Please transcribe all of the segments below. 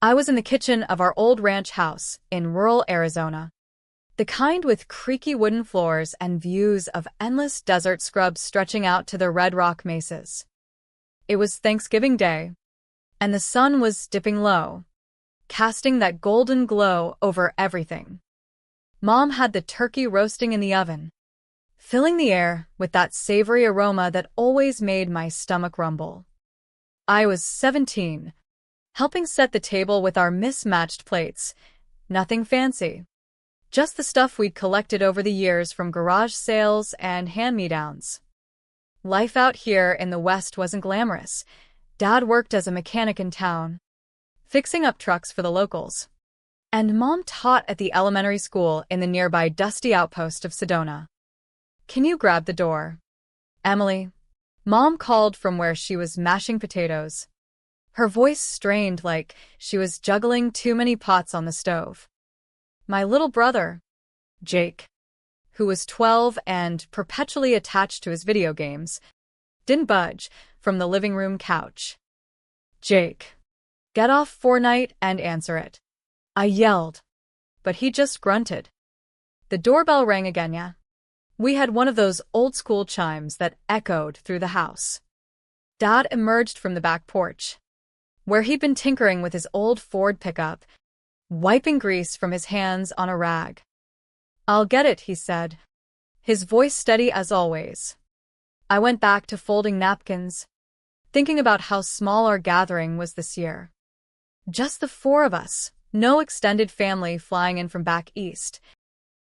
I was in the kitchen of our old ranch house in rural Arizona. The kind with creaky wooden floors and views of endless desert scrubs stretching out to the red rock mesas. It was Thanksgiving Day, and the sun was dipping low, casting that golden glow over everything. Mom had the turkey roasting in the oven, filling the air with that savory aroma that always made my stomach rumble. I was 17, helping set the table with our mismatched plates. Nothing fancy. Just the stuff we'd collected over the years from garage sales and hand-me-downs. Life out here in the West wasn't glamorous. Dad worked as a mechanic in town, fixing up trucks for the locals. And Mom taught at the elementary school in the nearby dusty outpost of Sedona. "Can you grab the door, Emily?" Mom called from where she was mashing potatoes. Her voice strained like she was juggling too many pots on the stove. My little brother, Jake, who was 12 and perpetually attached to his video games, didn't budge from the living room couch. "Jake, get off Fortnite and answer it," I yelled, but he just grunted. The doorbell rang again. Yeah. We had one of those old-school chimes that echoed through the house. Dad emerged from the back porch, where he'd been tinkering with his old Ford pickup, wiping grease from his hands on a rag. "I'll get it," he said, his voice steady as always. I went back to folding napkins, thinking about how small our gathering was this year. Just the four of us, no extended family flying in from back east,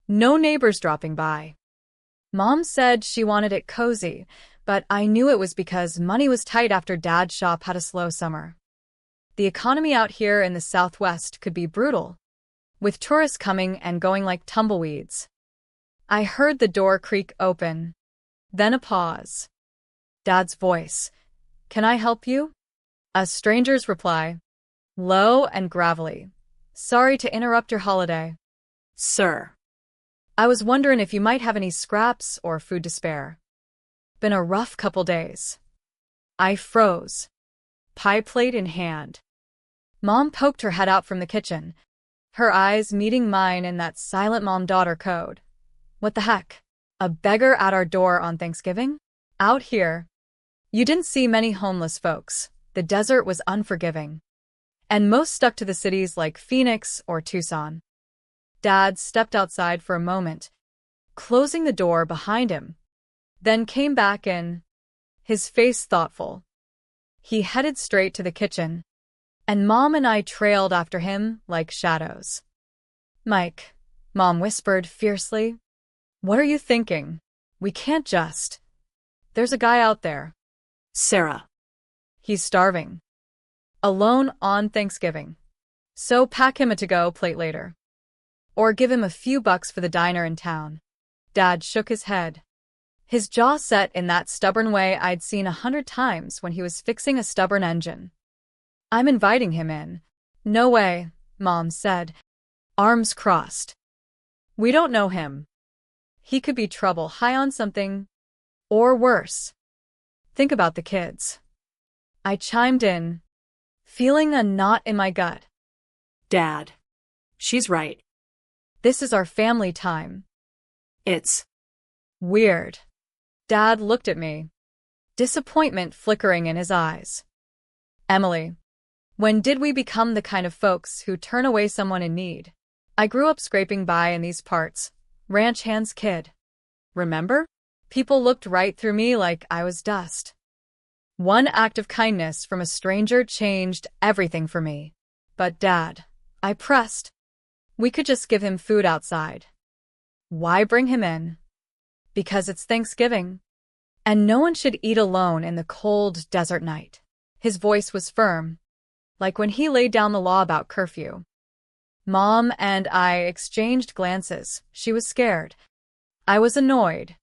no neighbors dropping by. Mom said she wanted it cozy, but I knew it was because money was tight after Dad's shop had a slow summer. The economy out here in the Southwest could be brutal, with tourists coming and going like tumbleweeds. I heard the door creak open, then a pause. Dad's voice, "Can I help you?" A stranger's reply, low and gravelly, "Sorry to interrupt your holiday, sir. I was wondering if you might have any scraps or food to spare. Been a rough couple days." I froze, pie plate in hand. Mom poked her head out from the kitchen, her eyes meeting mine in that silent mom-daughter code. "What the heck? A beggar at our door on Thanksgiving? Out here, you didn't see many homeless folks. The desert was unforgiving, and most stuck to the cities like Phoenix or Tucson." Dad stepped outside for a moment, closing the door behind him, then came back in, his face thoughtful. He headed straight to the kitchen, and Mom and I trailed after him like shadows. "Mike," Mom whispered fiercely, "what are you thinking? We can't just. There's a guy out there. Sarah. He's starving. Alone on Thanksgiving. So pack him a to-go plate later. Or give him a few bucks for the diner in town." Dad shook his head, his jaw set in that stubborn way I'd seen 100 times when he was fixing a stubborn engine. "I'm inviting him in." "No way," Mom said, arms crossed. "We don't know him. He could be trouble, high on something, or worse. Think about the kids." I chimed in, feeling a knot in my gut. "Dad, she's right. This is our family time. It's weird." Dad looked at me, disappointment flickering in his eyes. "Emily, when did we become the kind of folks who turn away someone in need? I grew up scraping by in these parts, ranch hand's kid. Remember? People looked right through me like I was dust. One act of kindness from a stranger changed everything for me. But Dad," I pressed, "we could just give him food outside. Why bring him in?" "Because it's Thanksgiving, and no one should eat alone in the cold desert night." His voice was firm, like when he laid down the law about curfew. Mom and I exchanged glances. She was scared. I was annoyed.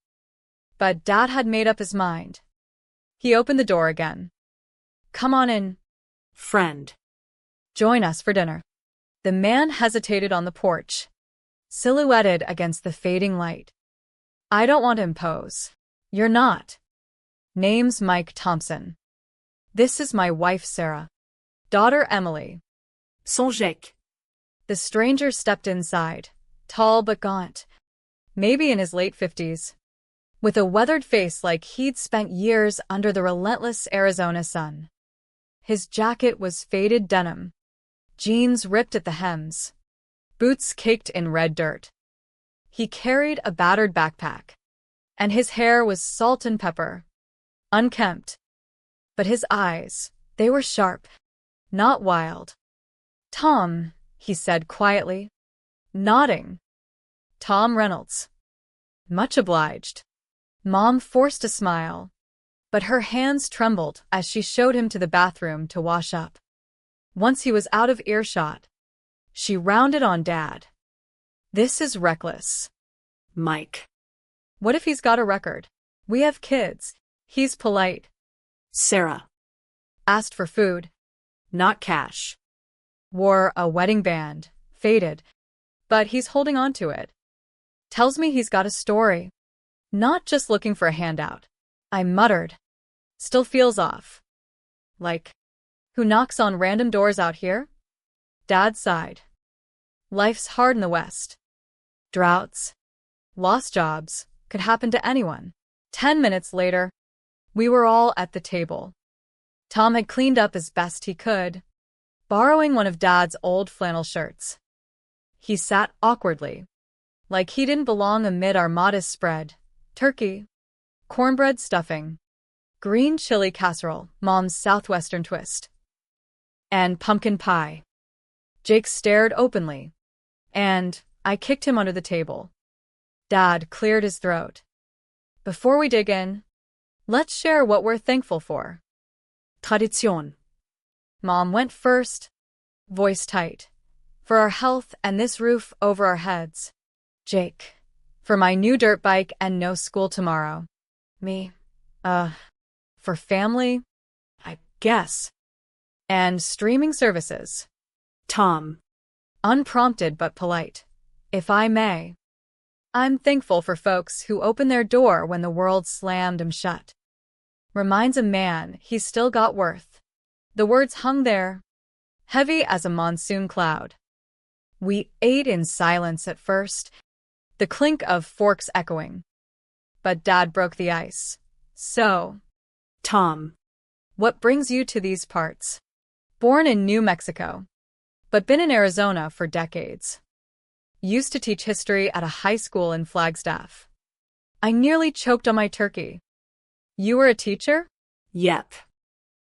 But Dad had made up his mind. He opened the door again. "Come on in, friend. Join us for dinner." The man hesitated on the porch, silhouetted against the fading light. "I don't want to impose." "You're not." "Name's Mike Thompson. This is my wife Sarah. Daughter Emily." Son Jake. The stranger stepped inside, tall but gaunt, maybe in his late 50s, with a weathered face like he'd spent years under the relentless Arizona sun. His jacket was faded denim, jeans ripped at the hems, boots caked in red dirt. He carried a battered backpack, and his hair was salt and pepper, unkempt. But his eyes, they were sharp, not wild. "Tom," he said quietly, nodding. "Tom Reynolds." "Much obliged." Mom forced a smile, but her hands trembled as she showed him to the bathroom to wash up. Once he was out of earshot, she rounded on Dad. "This is reckless." Mike. "What if he's got a record? We have kids." "He's polite." Sarah. "Asked for food." Not cash. "Wore a wedding band." "Faded. But he's holding on to it." "Tells me he's got a story. Not just looking for a handout." I muttered. "Still feels off." "Like, who knocks on random doors out here?" Dad sighed. "Life's hard in the West. Droughts, lost jobs, could happen to anyone." 10 minutes later, we were all at the table. Tom had cleaned up as best he could, borrowing one of Dad's old flannel shirts. He sat awkwardly, like he didn't belong amid our modest spread: turkey, cornbread stuffing, green chili casserole, Mom's southwestern twist, and pumpkin pie. Jake stared openly, and I kicked him under the table. Dad cleared his throat. "Before we dig in, let's share what we're thankful for." Tradition. Mom went first, voice tight. "For our health and this roof over our heads." Jake. "For my new dirt bike and no school tomorrow." Me. For family, I guess. And streaming services." Tom. Unprompted but polite. "If I may, I'm thankful for folks who open their door when the world slammed 'em shut." Reminds a man he's still got worth. The words hung there, heavy as a monsoon cloud. We ate in silence at first, the clink of forks echoing. But Dad broke the ice. "So, Tom. what brings you to these parts?" "Born in New Mexico, but been in Arizona for decades. Used to teach history at a high school in Flagstaff." I nearly choked on my turkey. "You were a teacher?" Yep.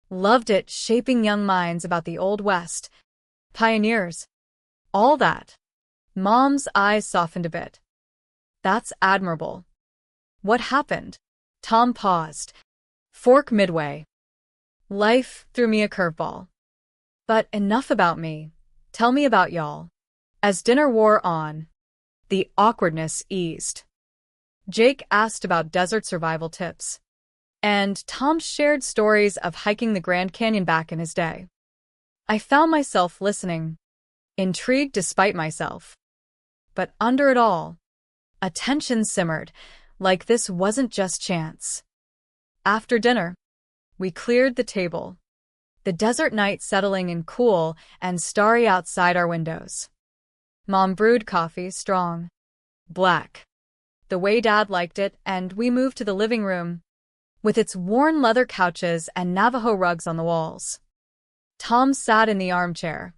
"Loved it, shaping young minds about the Old West. Pioneers. All that." Mom's eyes softened a bit. "That's admirable. What happened?" Tom paused. Fork midway. "Life threw me a curveball. But enough about me. Tell me about y'all." As dinner wore on, the awkwardness eased. Jake asked about desert survival tips, and Tom shared stories of hiking the Grand Canyon back in his day. I found myself listening, intrigued despite myself. But under it all, a tension simmered, like this wasn't just chance. After dinner, we cleared the table, the desert night settling in cool and starry outside our windows. Mom brewed coffee, strong, black, the way Dad liked it, and we moved to the living room, with its worn leather couches and Navajo rugs on the walls. Tom sat in the armchair,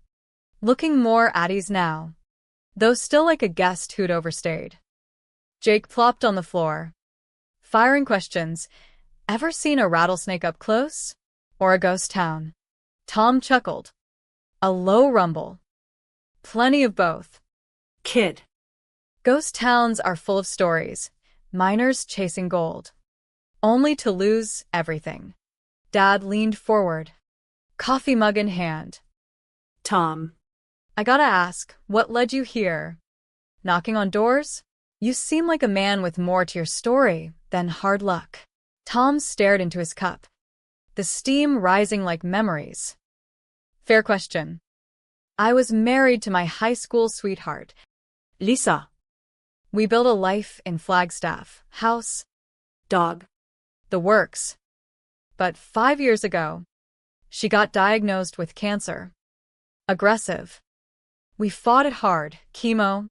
looking more at ease now, though still like a guest who'd overstayed. Jake plopped on the floor, firing questions. "Ever seen a rattlesnake up close? Or a ghost town?" Tom chuckled. A low rumble. "Plenty of both." Kid. "Ghost towns are full of stories. Miners chasing gold, only to lose everything." Dad leaned forward, coffee mug in hand. Tom. "I gotta ask, what led you here? Knocking on doors? You seem like a man with more to your story than hard luck." Tom stared into his cup, the steam rising like memories. "Fair question. I was married to my high school sweetheart, Lisa. We built a life in Flagstaff, house, Dog. the works. But 5 years ago, she got diagnosed with cancer. aggressive. We fought it hard, chemo,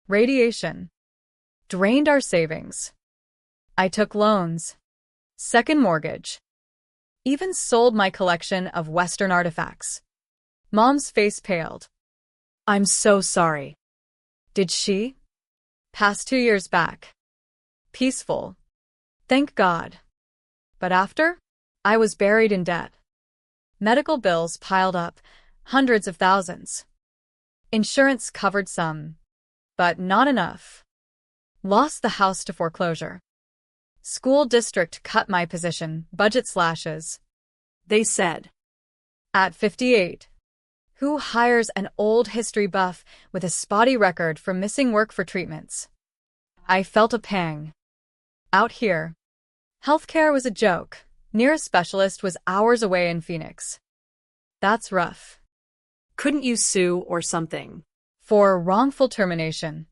radiation, drained our savings. I took loans, second mortgage, even sold my collection of Western artifacts. Mom's face paled. I'm so sorry. Did she? Past 2 years back. Peaceful. Thank God. But after? I was buried in debt. Medical bills piled up, hundreds of thousands. Insurance covered some, but not enough. Lost the house to foreclosure. School district cut my position, budget slashes. They said. At 58. Who hires an old history buff with a spotty record for missing work for treatments? I felt a pang. Out here, healthcare was a joke. Nearest specialist was hours away in Phoenix. That's rough. Couldn't you sue or something? For wrongful termination.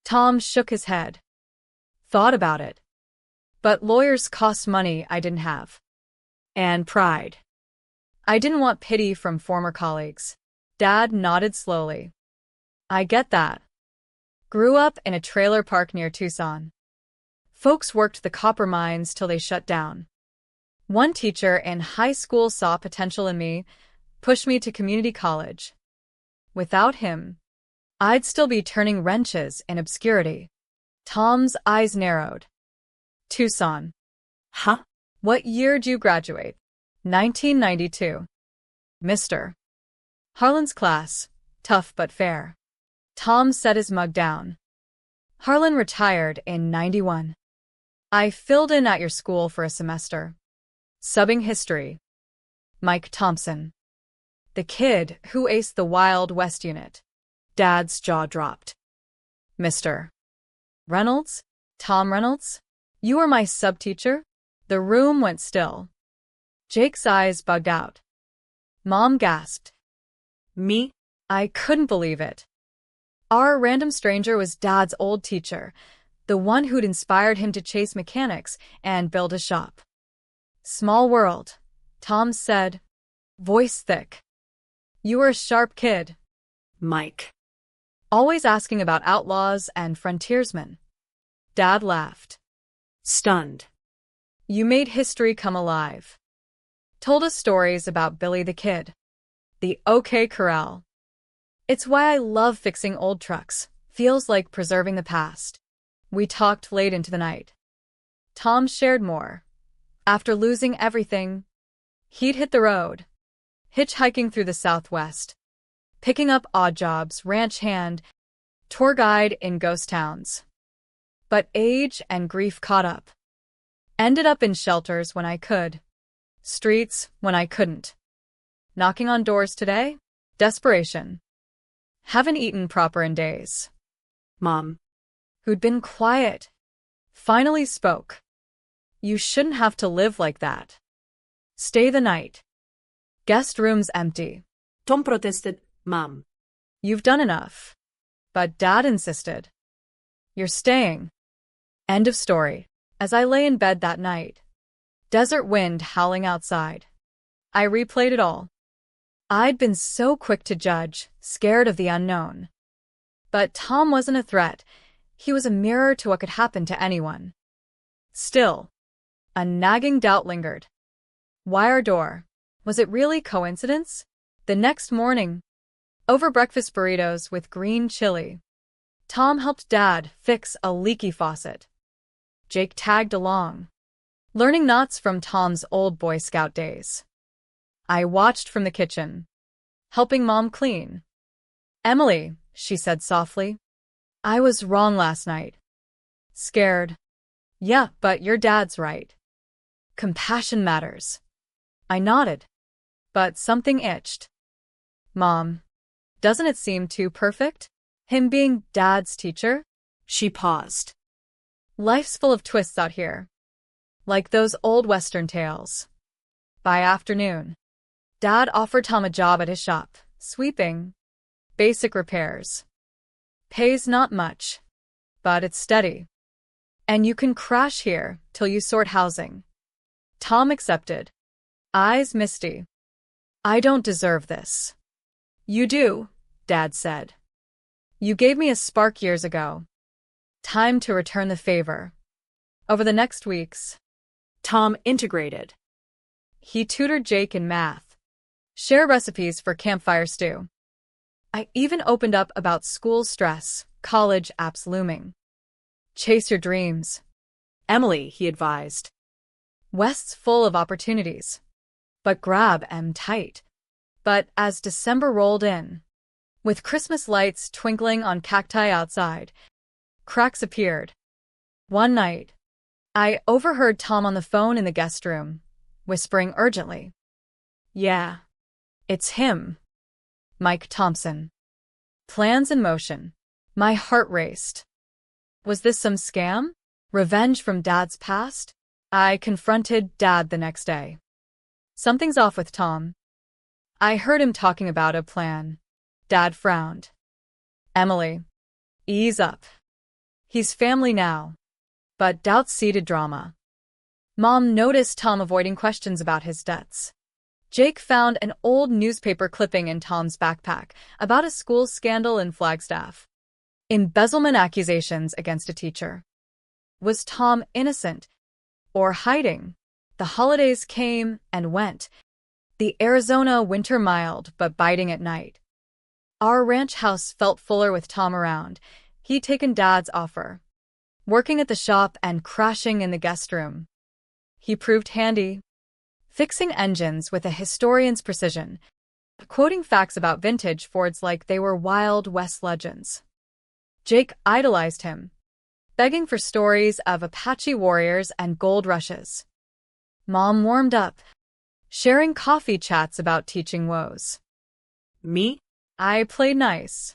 Tom shook his head. Thought about it. But lawyers cost money I didn't have. And pride. I didn't want pity from former colleagues. Dad nodded slowly. I get that. Grew up in a trailer park near Tucson. Folks worked the copper mines till they shut down. One teacher in high school saw potential in me, pushed me to community college. Without him, I'd still be turning wrenches in obscurity. Tom's eyes narrowed. Tucson. Huh? What year'd you graduate? 1992. Mr. Harlan's class, tough but fair. Tom set his mug down. Harlan retired in 91. I filled in at your school for a semester. Subbing history. Mike Thompson. The kid who aced the Wild West unit. Dad's jaw dropped. Mr. Reynolds? Tom Reynolds? You were my sub-teacher? The room went still. Jake's eyes bugged out. Mom gasped. Me? I couldn't believe it. Our random stranger was Dad's old teacher, the one who'd inspired him to chase mechanics and build a shop. Small world, Tom said, voice thick. You were a sharp kid. Mike. Always asking about outlaws and frontiersmen. Dad laughed. Stunned. You made history come alive. Told us stories about Billy the Kid. The OK Corral. It's why I love fixing old trucks. Feels like preserving the past. We talked late into the night. Tom shared more. After losing everything, he'd hit the road. Hitchhiking through the Southwest. Picking up odd jobs, ranch hand, tour guide in ghost towns. But age and grief caught up. Ended up in shelters when I could. Streets when I couldn't. Knocking on doors today? Desperation. Haven't eaten proper in days. Mom. Who'd been quiet, finally spoke. You shouldn't have to live like that. Stay the night. Guest room's empty. Tom protested, Mom. You've done enough. But Dad insisted. You're staying. End of story. As I lay in bed that night, desert wind howling outside, I replayed it all. I'd been so quick to judge, scared of the unknown. But Tom wasn't a threat. He was a mirror to what could happen to anyone. Still, a nagging doubt lingered. Why our door? Was it really coincidence? The next morning, over breakfast burritos with green chili, Tom helped Dad fix a leaky faucet. Jake tagged along, learning knots from Tom's old Boy Scout days. I watched from the kitchen, helping Mom clean. Emily, she said softly, I was wrong last night. Scared. Yeah, but your dad's right. Compassion matters. I nodded, but something itched. Mom, doesn't it seem too perfect? Him being Dad's teacher? She paused. Life's full of twists out here. Like those old Western tales. By afternoon, Dad offered Tom a job at his shop, sweeping. Basic repairs. Pays not much, but it's steady. And you can crash here till you sort housing. Tom accepted. Eyes misty. I don't deserve this. You do, Dad said. You gave me a spark years ago. Time to return the favor. Over the next weeks, Tom integrated. he tutored Jake in math, shared recipes for campfire stew. I even opened up about school stress, college apps looming. Chase your dreams. Emily, he advised. West's full of opportunities. But grab 'em tight. But as December rolled in, with Christmas lights twinkling on cacti outside, cracks appeared. One night, I overheard Tom on the phone in the guest room, whispering urgently, "Yeah, it's him. Mike Thompson. Plans in motion." My heart raced. Was this some scam? Revenge from Dad's past? I confronted Dad the next day. Something's off with Tom. I heard him talking about a plan. Dad frowned. Emily, ease up. He's family now. But doubts seeded drama. Mom noticed Tom avoiding questions about his debts. Jake found an old newspaper clipping in Tom's backpack about a school scandal in Flagstaff. Embezzlement accusations against a teacher. Was Tom innocent or hiding? The holidays came and went. The Arizona winter mild but biting at night. Our ranch house felt fuller with Tom around. He'd taken Dad's offer, working at the shop and crashing in the guest room. He proved handy, fixing engines with a historian's precision, quoting facts about vintage Fords like they were Wild West legends. Jake idolized him, begging for stories of Apache warriors and gold rushes. Mom warmed up, sharing coffee chats about teaching woes. Me? I played nice,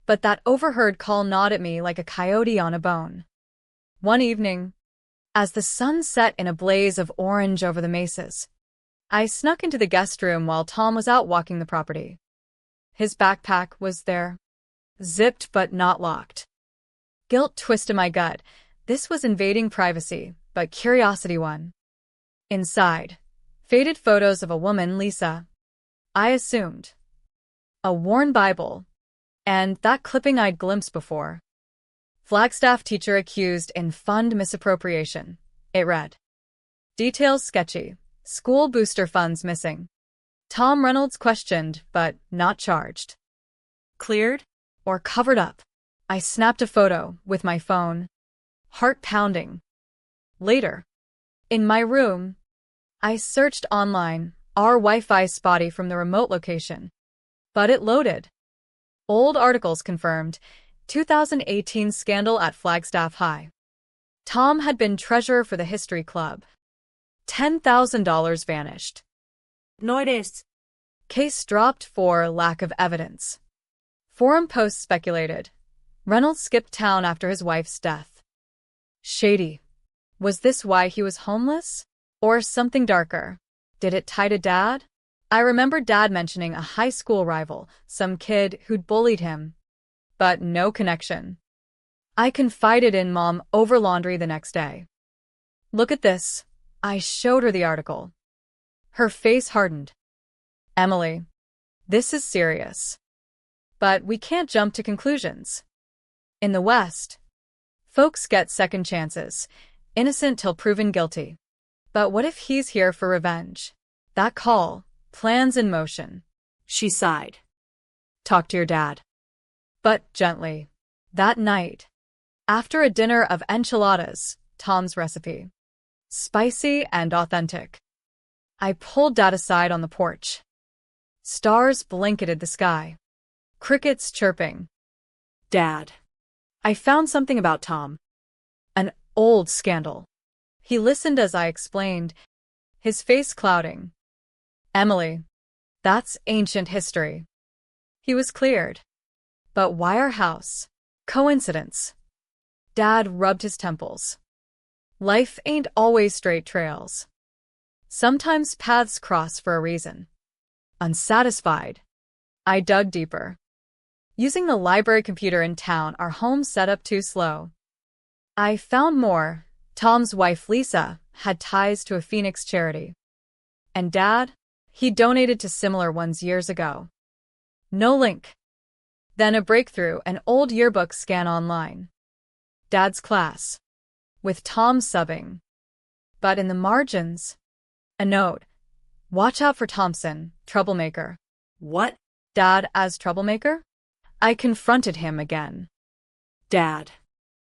but that overheard call gnawed at me like a coyote on a bone. One evening, as the sun set in a blaze of orange over the mesas, I snuck into the guest room while Tom was out walking the property. His backpack was there, zipped but not locked. Guilt twisted my gut. This was invading privacy, but curiosity won. Inside, faded photos of a woman, Lisa. I assumed. A worn Bible, and that clipping I'd glimpsed before. Flagstaff teacher accused in fund misappropriation, it read. Details sketchy. School booster funds missing. Tom Reynolds questioned, but not charged. Cleared? Or covered up? I snapped a photo with my phone. Heart pounding. Later, in my room, I searched online, our Wi-Fi spotty from the remote location. But it loaded. Old articles confirmed, 2018 scandal at Flagstaff High. Tom had been treasurer for the history club. $10,000 vanished. Noticed. Case dropped for lack of evidence. Forum posts speculated. Reynolds skipped town after his wife's death. Shady. Was this why he was homeless? Or something darker? Did it tie to Dad? I remembered Dad mentioning a high school rival, some kid who'd bullied him. But no connection. I confided in Mom over laundry the next day. Look at this. I showed her the article. Her face hardened. Emily, this is serious. But we can't jump to conclusions. In the West, folks get second chances, innocent till proven guilty. But what if he's here for revenge? That call, plans in motion. She sighed. Talk to your dad. But gently. That night, after a dinner of enchiladas, Tom's recipe. Spicy and authentic. I pulled Dad aside on the porch. Stars blanketed the sky. Crickets chirping. Dad. I found something about Tom. An old scandal. He listened as I explained, his face clouding. Emily, that's ancient history. He was cleared. But why our house? Coincidence. Dad rubbed his temples. Life ain't always straight trails. Sometimes paths cross for a reason. Unsatisfied, I dug deeper. Using the library computer in town, our home set up too slow. I found more. Tom's wife, Lisa, had ties to a Phoenix charity. And Dad? He donated to similar ones years ago. No link. Then a breakthrough, an old yearbook scan online. Dad's class. With Tom subbing. But in the margins, a note. Watch out for Thompson, troublemaker. What? Dad as troublemaker? I confronted him again. Dad.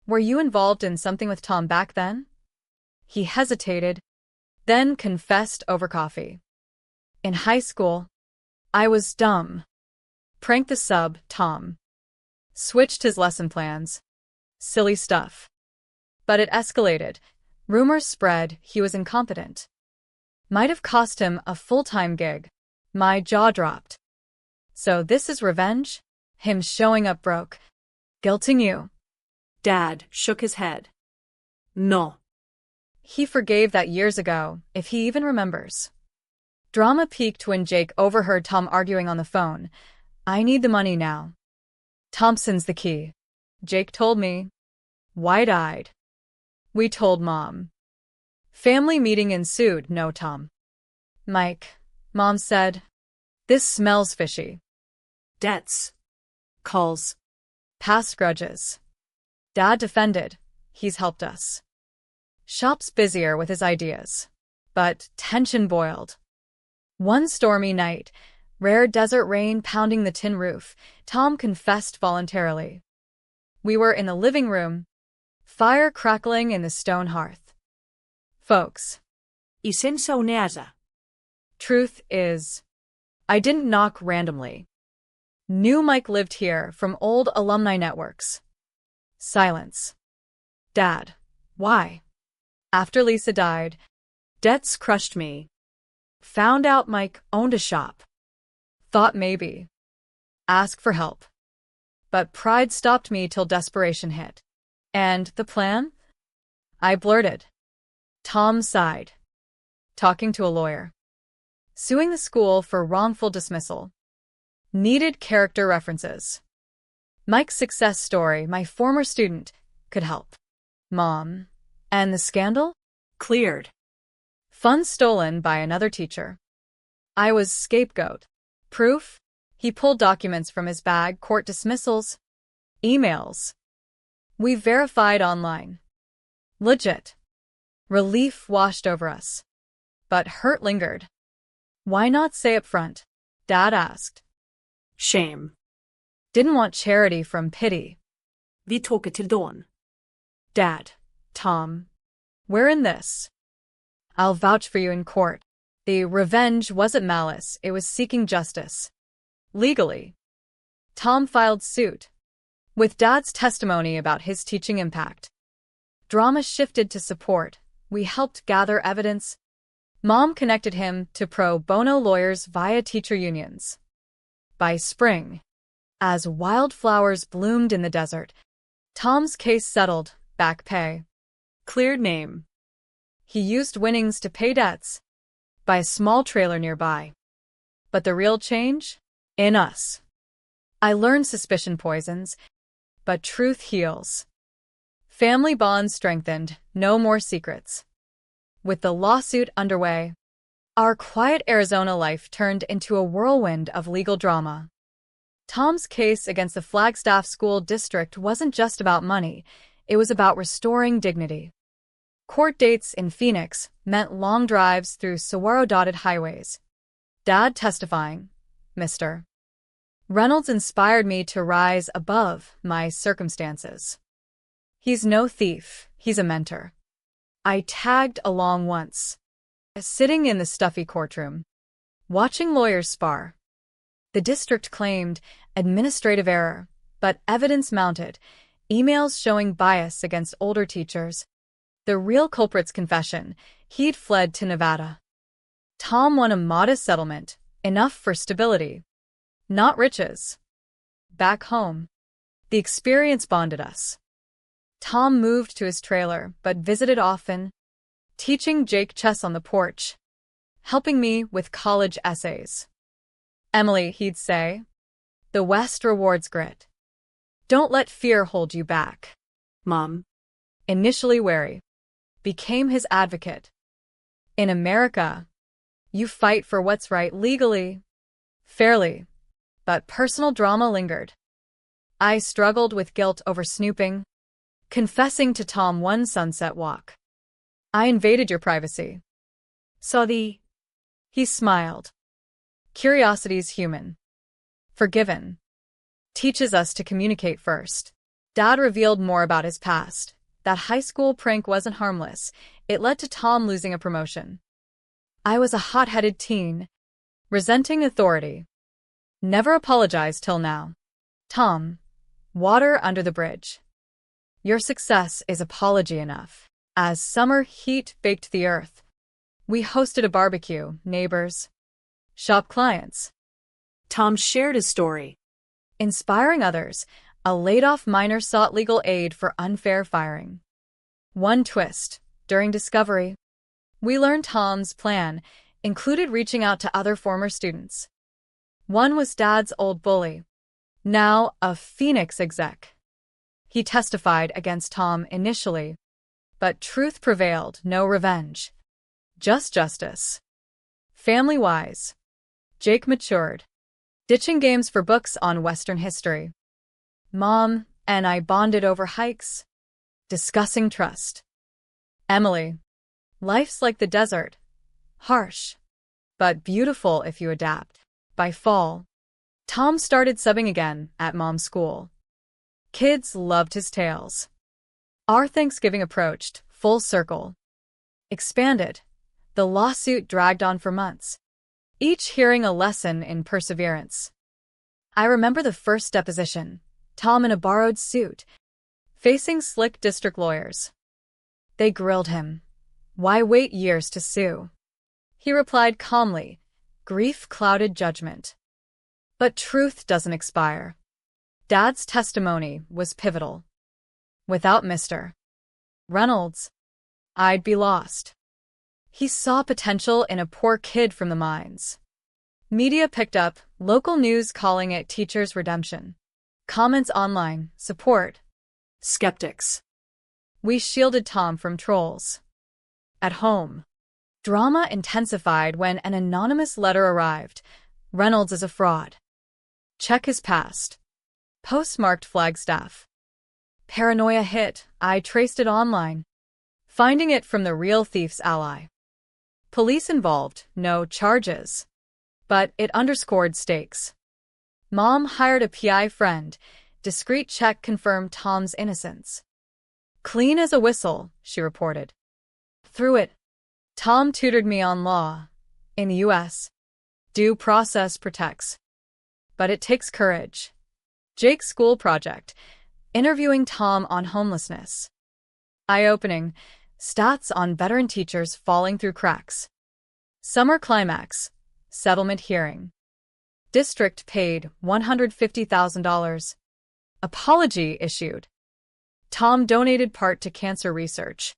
Were you involved in something with Tom back then? He hesitated, then confessed over coffee. In high school, I was dumb. Pranked the sub, Tom. Switched his lesson plans. Silly stuff. But it escalated. Rumors spread he was incompetent. Might have cost him a full-time gig. My jaw dropped. So this is revenge? Him showing up broke. Guilting you. Dad shook his head. No. He forgave that years ago, if he even remembers. Drama peaked when Jake overheard Tom arguing on the phone. I need the money now. Thompson's the key. Jake told me. Wide-eyed. We told Mom. Family meeting ensued, no Tom. Mike, Mom said. This smells fishy. Debts. Calls. Past grudges. Dad defended. He's helped us. Shop's busier with his ideas. But tension boiled. One stormy night, rare desert rain pounding the tin roof, Tom confessed voluntarily. We were in the living room, fire crackling in the stone hearth. Folks. I sense unesa. Truth is, I didn't knock randomly. Knew Mike lived here from old alumni networks. Silence. Dad, why? After Lisa died, debts crushed me. Found out Mike owned a shop. Thought maybe. Ask for help. But pride stopped me till desperation hit. And the plan? I blurted. Tom sighed. Talking to a lawyer. Suing the school for wrongful dismissal. Needed character references. Mike's success story, my former student, could help. Mom. And the scandal? Cleared. Funds stolen by another teacher. I was scapegoat. Proof? He pulled documents from his bag, court dismissals, emails. We verified online. Legit. Relief washed over us. But hurt lingered. Why not say up front? Dad asked. Shame. Didn't want charity from pity. Vi tok it till dawn. Dad. Tom. We're in this. I'll vouch for you in court. The revenge wasn't malice, it was seeking justice. Legally. Tom filed suit. With Dad's testimony about his teaching impact. Drama shifted to support. We helped gather evidence. Mom connected him to pro bono lawyers via teacher unions. By spring, as wildflowers bloomed in the desert, Tom's case settled, back pay. Cleared name. He used winnings to pay debts. By a small trailer nearby. But the real change? In us. I learned suspicion poisons, but truth heals. Family bonds strengthened, no more secrets. With the lawsuit underway, our quiet Arizona life turned into a whirlwind of legal drama. Tom's case against the Flagstaff School District wasn't just about money, it was about restoring dignity. Court dates in Phoenix meant long drives through saguaro-dotted highways. Dad testifying, Mr. Reynolds inspired me to rise above my circumstances. He's no thief, he's a mentor. I tagged along once, sitting in the stuffy courtroom, watching lawyers spar. The district claimed administrative error, but evidence mounted, emails showing bias against older teachers. The real culprit's confession, he'd fled to Nevada. Tom won a modest settlement, enough for stability. Not riches. Back home, the experience bonded us. Tom moved to his trailer, but visited often, teaching Jake chess on the porch, helping me with college essays. Emily, he'd say, the West rewards grit. Don't let fear hold you back. Mom. Initially wary, became his advocate. In America, you fight for what's right legally, fairly. but personal drama lingered. I struggled with guilt over snooping, confessing to Tom one sunset walk. I invaded your privacy. Sorry. He smiled. Curiosity's human. Forgiven. Teaches us to communicate first. Dad revealed more about his past. That high school prank wasn't harmless. It led to Tom losing a promotion. I was a hot-headed teen, resenting authority. Never apologized till now. Tom. Water under the bridge. Your success is apology enough. As summer heat baked the earth, we hosted a barbecue, neighbors, shop clients. Tom shared his story. Inspiring others, a laid-off miner sought legal aid for unfair firing. One twist, during discovery, we learned Tom's plan included reaching out to other former students. One was Dad's old bully, now a Phoenix exec. He testified against Tom initially, but truth prevailed, no revenge. Just justice. Family-wise, Jake matured, ditching games for books on Western history. Mom and I bonded over hikes, discussing trust. Emily, life's like the desert, harsh, but beautiful if you adapt. By fall, Tom started subbing again at Mom's school. Kids loved his tales. Our Thanksgiving approached, full circle. Expanded. The lawsuit dragged on for months, each hearing a lesson in perseverance. I remember the first deposition, Tom in a borrowed suit, facing slick district lawyers. They grilled him. Why wait years to sue? He replied calmly, grief clouded judgment. But truth doesn't expire. Dad's testimony was pivotal. Without Mr. Reynolds, I'd be lost. He saw potential in a poor kid from the mines. Media picked up, local news calling it teacher's redemption. Comments online, support. Skeptics. We shielded Tom from trolls. At home, drama intensified when an anonymous letter arrived. Reynolds is a fraud. Check his past. Postmarked Flagstaff. Paranoia hit. I traced it online, finding it from the real thief's ally. Police involved, no charges. But it underscored stakes. Mom hired a PI friend. Discreet check confirmed Tom's innocence. Clean as a whistle, she reported. Through it, Tom tutored me on law. In the U.S., due process protects. But it takes courage. Jake's school project, interviewing Tom on homelessness. Eye-opening, stats on veteran teachers falling through cracks. Summer climax, settlement hearing. District paid $150,000. Apology issued. Tom donated part to cancer research.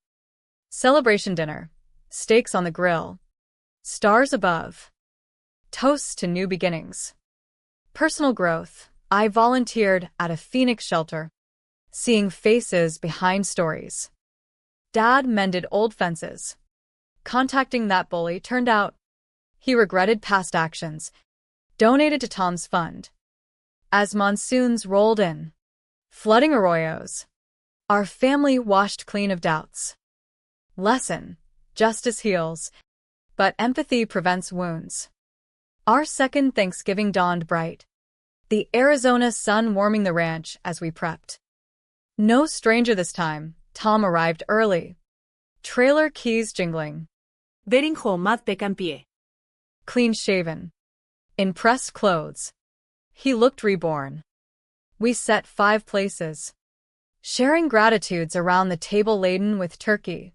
Celebration dinner. Steaks on the grill. Stars above. Toasts to new beginnings. Personal growth. I volunteered at a Phoenix shelter, seeing faces behind stories. Dad mended old fences. Contacting that bully turned out he regretted past actions. Donated to Tom's fund. As monsoons rolled in, flooding arroyos, our family washed clean of doubts. Lesson: justice heals, but empathy prevents wounds. Our second Thanksgiving dawned bright. The Arizona sun warming the ranch as we prepped. No stranger this time, Tom arrived early. Trailer keys jingling. Getting home at pick and pie. Clean-shaven. In pressed clothes. He looked reborn. We set 5 places, sharing gratitudes around the table laden with turkey,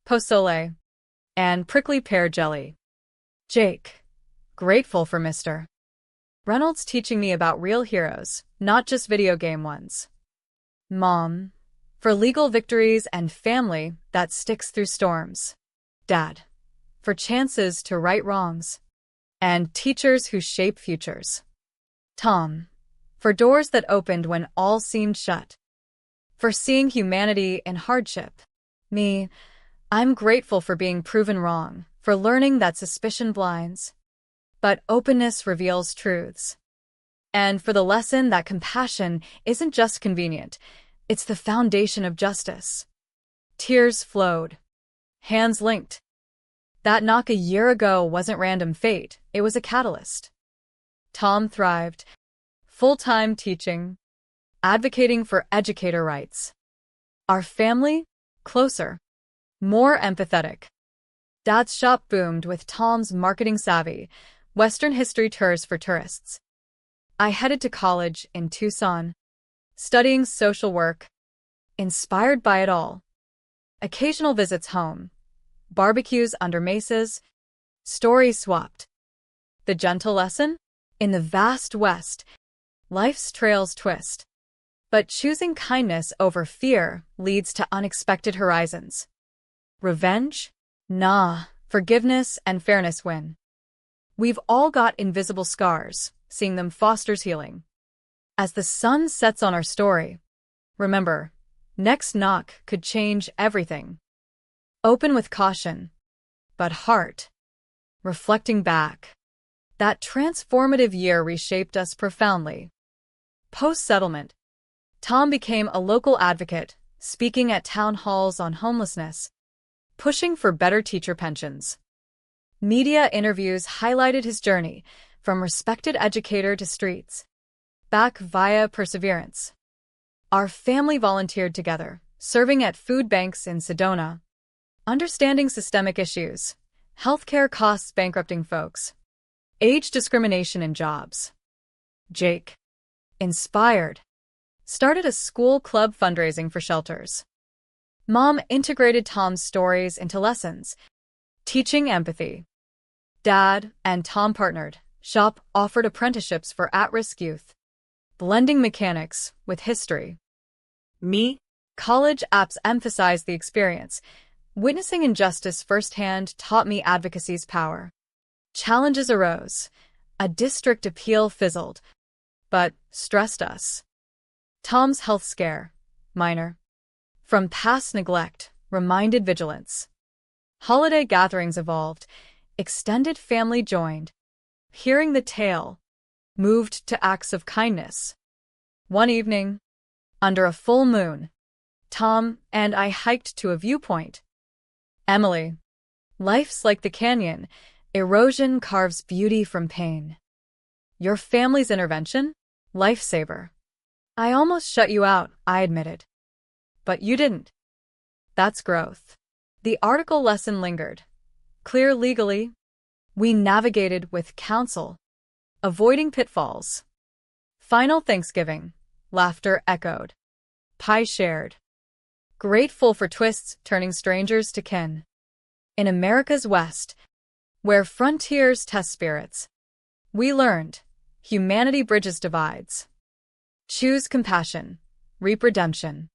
pozole, and prickly pear jelly. Jake, grateful for Mr. Reynolds teaching me about real heroes, not just video game ones. Mom, for legal victories and family that sticks through storms. Dad, for chances to right wrongs. And teachers who shape futures. Tom, for doors that opened when all seemed shut. For seeing humanity in hardship. Me, I'm grateful for being proven wrong, for learning that suspicion blinds, but openness reveals truths. and for the lesson that compassion isn't just convenient, it's the foundation of justice. Tears flowed. Hands linked. That knock a year ago wasn't random fate, it was a catalyst. Tom thrived. Full-time teaching. Advocating for educator rights. Our family? Closer. More empathetic. Dad's shop boomed with Tom's marketing savvy, Western history tours for tourists. I headed to college in Tucson, studying social work, inspired by it all. Occasional visits home, barbecues under mesas, stories swapped. The gentle lesson? In the vast West, life's trails twist. But choosing kindness over fear leads to unexpected horizons. Revenge? Nah, forgiveness and fairness win. We've all got invisible scars, seeing them fosters healing. As the sun sets on our story, remember, next knock could change everything. Open with caution, but heart. Reflecting back, that transformative year reshaped us profoundly. Post-settlement, Tom became a local advocate, speaking at town halls on homelessness, pushing for better teacher pensions. Media interviews highlighted his journey, from respected educator to streets, back via perseverance. Our family volunteered together, serving at food banks in Sedona, understanding systemic issues, healthcare costs bankrupting folks, age discrimination in jobs. Jake, inspired, started a school club fundraising for shelters. Mom integrated Tom's stories into lessons, teaching empathy. Dad and Tom partnered. Shop offered apprenticeships for at-risk youth, blending mechanics with history. Me, college apps emphasized the experience. Witnessing injustice firsthand taught me advocacy's power. Challenges arose. A district appeal fizzled, but stressed us. Tom's health scare, minor, from past neglect, reminded vigilance. Holiday gatherings evolved. Extended family joined. Hearing the tale, moved to acts of kindness. One evening, under a full moon, Tom and I hiked to a viewpoint. Emily, life's like the canyon. Erosion carves beauty from pain. Your family's intervention? Lifesaver. I almost shut you out, I admitted. But you didn't. That's growth. The article lesson lingered. Clear legally. We navigated with counsel, avoiding pitfalls. Final Thanksgiving. Laughter echoed. Pie shared. Grateful for twists turning strangers to kin. In America's West, where frontiers test spirits, we learned humanity bridges divides. Choose compassion. Reap redemption.